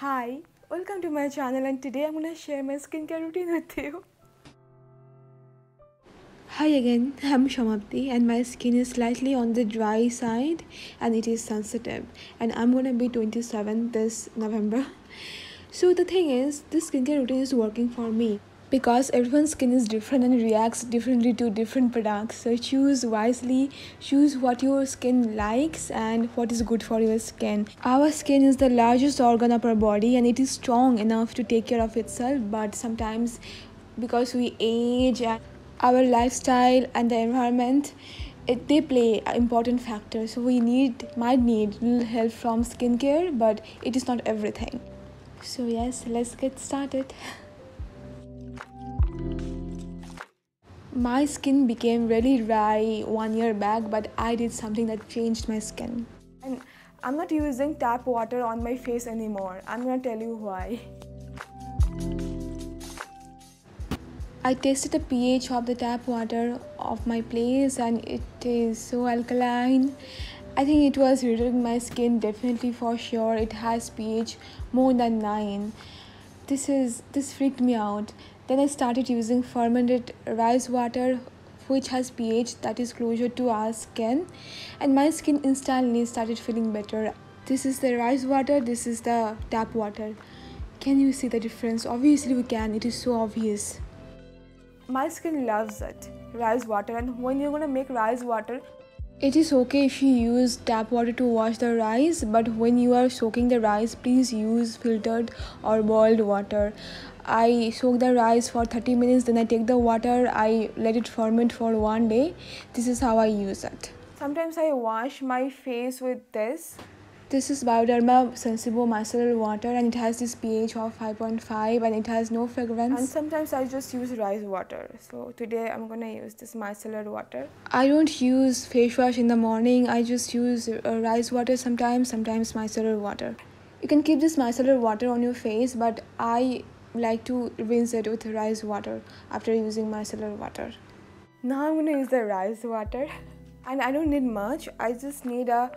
Hi, welcome to my channel, and today I'm gonna share my skincare routine with you. Hi again, I'm Shamapti and my skin is slightly on the dry side and it is sensitive, and I'm gonna be 27 this November. So the thing is, this skincare routine is working for me because everyone's skin is different and reacts differently to different products. So choose wisely, choose what your skin likes and what is good for your skin. Our skin is the largest organ of our body and it is strong enough to take care of itself, but sometimes because we age and our lifestyle and the environment, they play an important factor. So we might need little help from skincare, but it is not everything. So yes, let's get started. My skin became really dry 1 year back, but I did something that changed my skin. And I'm not using tap water on my face anymore. I'm gonna tell you why. I tasted the pH of the tap water of my place and it is so alkaline. I think it was irritating my skin, definitely, for sure. It has pH more than 9. This freaked me out. Then I started using fermented rice water, which has pH that is closer to our skin, and my skin instantly started feeling better. This is the rice water, this is the tap water. Can you see the difference? Obviously we can, it is so obvious. My skin loves it, rice water, and when you're gonna make rice water, it is okay if you use tap water to wash the rice, but when you are soaking the rice, please use filtered or boiled water. I soak the rice for 30 minutes, then I take the water, I let it ferment for 1 day. This is how I use it. Sometimes I wash my face with this. This is Bioderma Sensibo Micellar water and it has this pH of 5.5 and it has no fragrance. And sometimes I just use rice water. So today I'm gonna use this micellar water. I don't use face wash in the morning. I just use rice water sometimes micellar water. You can keep this micellar water on your face, but I like to rinse it with rice water after using micellar water. Now I'm gonna use the rice water and I don't need much. I just need a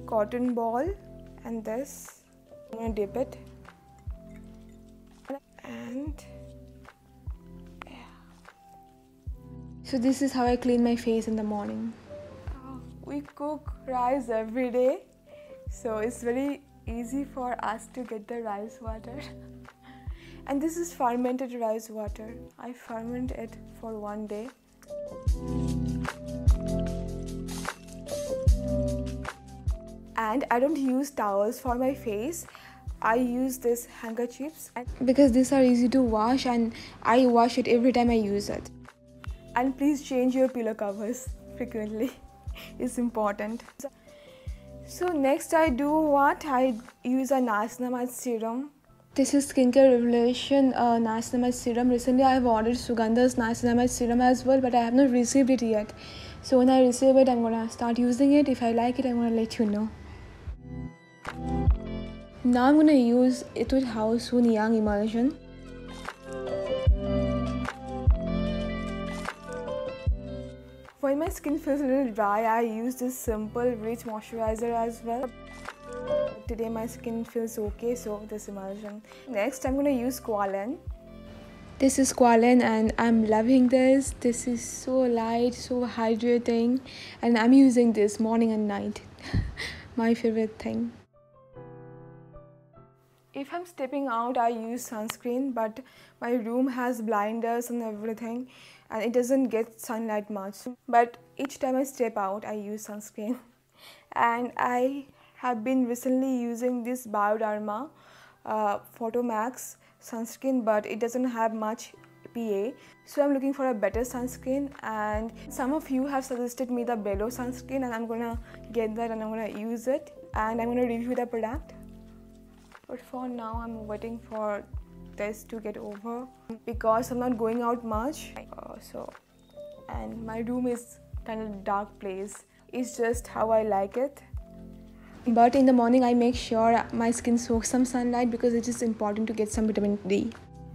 cotton ball and this. I'm gonna dip it and so this is how I clean my face in the morning. We cook rice every day, so it's very easy for us to get the rice water. And this is fermented rice water. I ferment it for 1 day. And I don't use towels for my face. I use this handkerchiefs because these are easy to wash and I wash it every time I use it. And please change your pillow covers frequently. It's important. So next I do what? I use a niacinamide serum. This is Skincare Revelation niacinamide serum. Recently I have ordered Sugandha's niacinamide serum as well, but I have not received it yet. So when I receive it, I'm gonna start using it. If I like it, I'm gonna let you know. Now I'm gonna use Etude House Soon Young Emulsion. When my skin feels a little dry, I use this simple rich moisturizer as well. Today my skin feels okay, so this emulsion. Next I'm gonna use Squalane. This is Squalane and I'm loving this. This is so light, so hydrating, and I'm using this morning and night. My favorite thing. If I'm stepping out, I use sunscreen, but my room has blinders and everything and it doesn't get sunlight much. But each time I step out, I use sunscreen. And I have been recently using this Bioderma Photomax sunscreen, but it doesn't have much PA. So I'm looking for a better sunscreen, and some of you have suggested me the Bello sunscreen, and I'm gonna get that and I'm gonna use it and I'm gonna review the product. But for now, I'm waiting for this to get over because I'm not going out much. And my room is kind of dark place. It's just how I like it. But in the morning, I make sure my skin soaks some sunlight because it is important to get some vitamin D.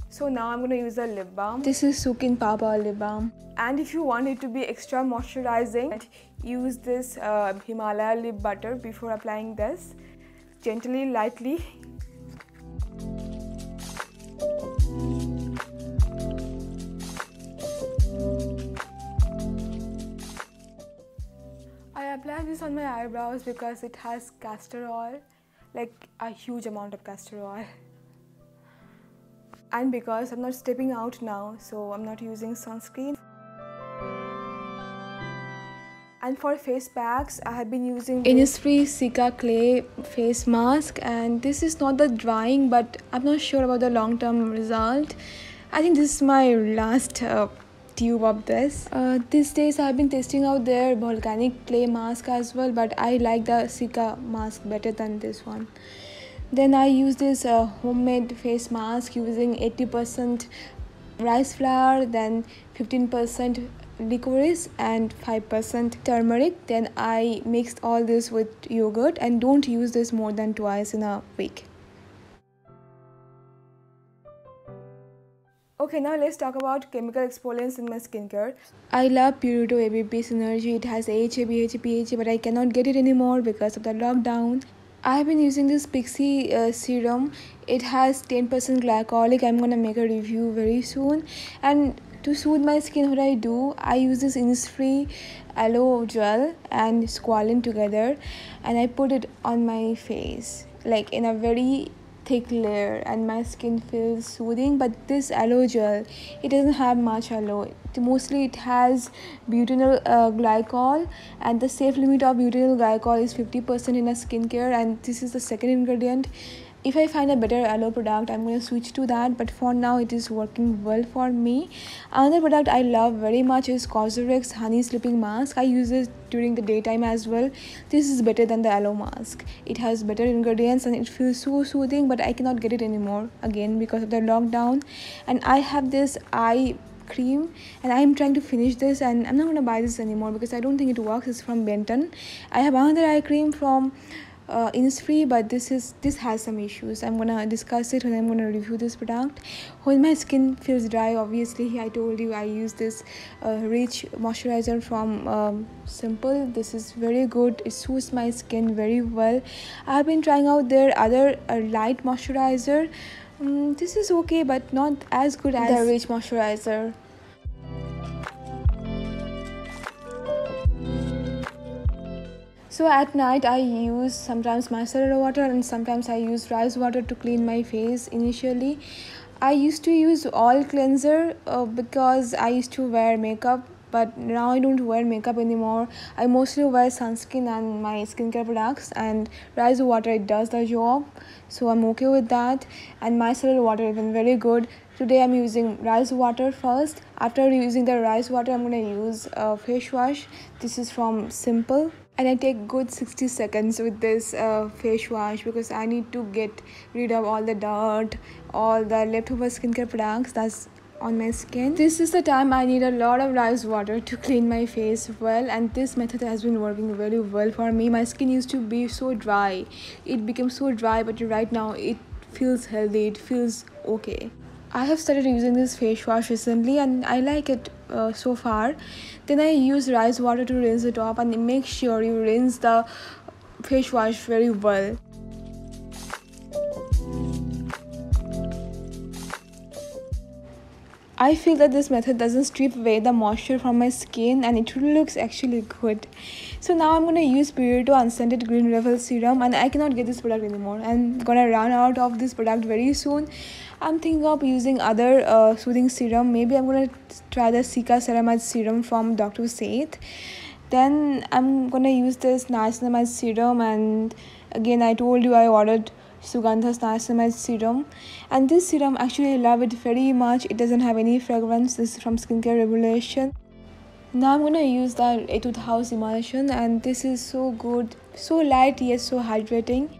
So now I'm gonna use a lip balm. This is Sukin Papa lip balm. And if you want it to be extra moisturizing, use this Himalaya lip butter before applying this. Gently, lightly. on my eyebrows because it has castor oil, like a huge amount of castor oil. And because I'm not stepping out now, so I'm not using sunscreen. And for face packs, I have been using Innisfree Cica Clay face mask, and this is not the drying, but I'm not sure about the long-term result. I think this is my last tube of this. These days I've been testing out their volcanic clay mask as well, but I like the Cica mask better than this one. Then I use this homemade face mask using 80% rice flour, then 15% licorice and 5% turmeric. Then I mixed all this with yogurt, and don't use this more than twice in a week. Okay, now let's talk about chemical exfoliants in my skincare. I love Purito ABP Synergy. It has AHA, BHA, PHA, but I cannot get it anymore because of the lockdown. I have been using this Pixi serum. It has 10% glycolic. I'm gonna make a review very soon. And to soothe my skin, what I do, I use this Innisfree aloe gel and squalene together, and I put it on my face like in a very thick layer, and my skin feels soothing. But this aloe gel, it doesn't have much aloe. Mostly it has butyl glycol, and the safe limit of butyl glycol is 50% in a skincare, and this is the second ingredient. If I find a better aloe product, I'm going to switch to that, but for now it is working well for me. Another product I love very much is Cosrx Honey Sleeping Mask. I use it during the daytime as well. This is better than the aloe mask. It has better ingredients and it feels so soothing, but I cannot get it anymore again because of the lockdown. And I have this eye cream, and I'm trying to finish this, and I'm not going to buy this anymore because I don't think it works. It's from Benton. I have another eye cream from Innisfree, but this has some issues. I'm gonna discuss it when I'm gonna review this product. When my skin feels dry, obviously I told you I use this rich moisturizer from Simple. This is very good. It suits my skin very well. I've been trying out their other light moisturizer. This is okay, but not as good as the rich moisturizer. So at night I use sometimes micellar water and sometimes I use rice water to clean my face. Initially I used to use oil cleanser because I used to wear makeup, but now I don't wear makeup anymore. I mostly wear sunscreen and my skincare products, and rice water, it does the job, so I'm okay with that. And micellar water, even very good. Today I'm using rice water first. After using the rice water, I'm gonna use a face wash. This is from Simple, and I take good 60 seconds with this face wash because I need to get rid of all the dirt, all the leftover skincare products that's on my skin. This is the time I need a lot of rice water to clean my face well, and this method has been working very well for me. My skin used to be so dry. It became so dry, but right now it feels healthy. It feels okay. I have started using this face wash recently and I like it so far. Then I use rice water to rinse it off, and make sure you rinse the face wash very well. I feel that this method doesn't strip away the moisture from my skin and it looks actually good. So now I'm going to use Purito Unscented Green Revel Serum, and I cannot get this product anymore. I'm going to run out of this product very soon. I'm thinking of using other soothing serum. Maybe I'm going to try the Cica Ceramide Serum from Dr. Seth. Then I'm going to use this Niacinamide Serum, and again I told you I ordered Sugandha's Niacinamide Serum, and this serum actually I love it very much. It doesn't have any fragrance. This is from Skincare Revolution. Now I'm gonna use the Etude House Emulsion, and this is so good, so light yet so hydrating.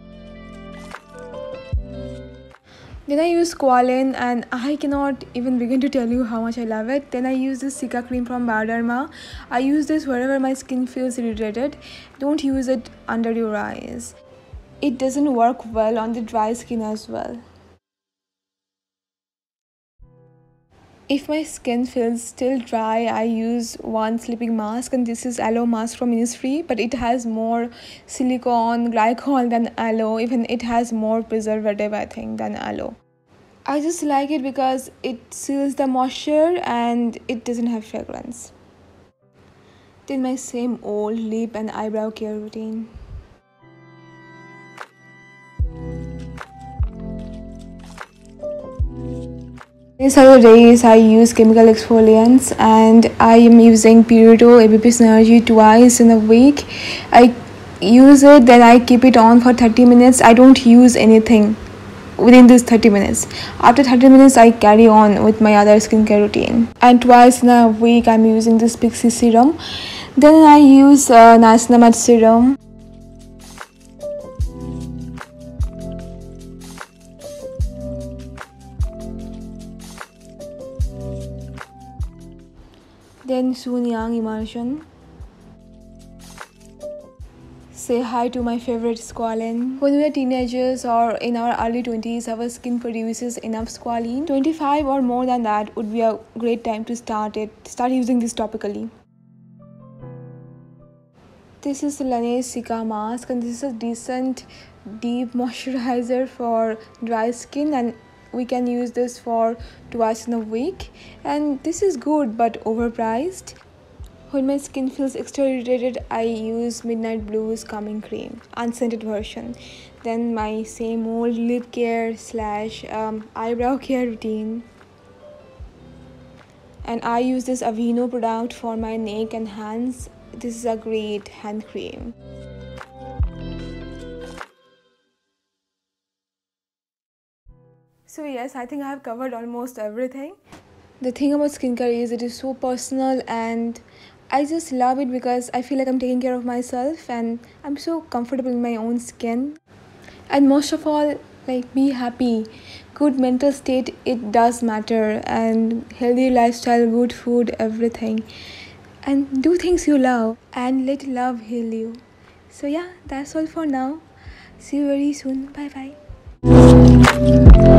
Then I use Squalene, and I cannot even begin to tell you how much I love it. Then I use this Cica cream from Bioderma. I use this wherever my skin feels irritated. Don't use it under your eyes. It doesn't work well on the dry skin as well. If my skin feels still dry, I use one sleeping mask, and this is aloe mask from Innisfree, but it has more silicone, glycol than aloe. Even it has more preservative, I think, than aloe. I just like it because it seals the moisture and it doesn't have fragrance. Then my same old lip and eyebrow care routine. These are the days I use chemical exfoliants, and I am using Purito ABP Synergy twice in a week. I use it, then I keep it on for 30 minutes. I don't use anything within this 30 minutes. After 30 minutes, I carry on with my other skincare routine. And twice in a week, I'm using this Pixie serum. Then I use niacinamide serum. Then Sun Yang emulsion. Say hi to my favorite squalene. When we are teenagers or in our early 20s, our skin produces enough squalene. 25 or more than that would be a great time to start using this topically. This is the Laneige Cica mask, and this is a decent deep moisturizer for dry skin, and we can use this for twice in a week, and this is good but overpriced. When my skin feels extra irritated, I use Midnight Blue's calming cream, unscented version. Then my same old lip care slash eyebrow care routine. And I use this Aveeno product for my neck and hands. This is a great hand cream. So yes, I think I have covered almost everything. The thing about skincare is it is so personal, and I just love it because I feel like I'm taking care of myself and I'm so comfortable in my own skin. And most of all, like, be happy. Good mental state, it does matter, and healthy lifestyle, good food, everything. And do things you love and let love heal you. So yeah, that's all for now. See you very soon. Bye bye.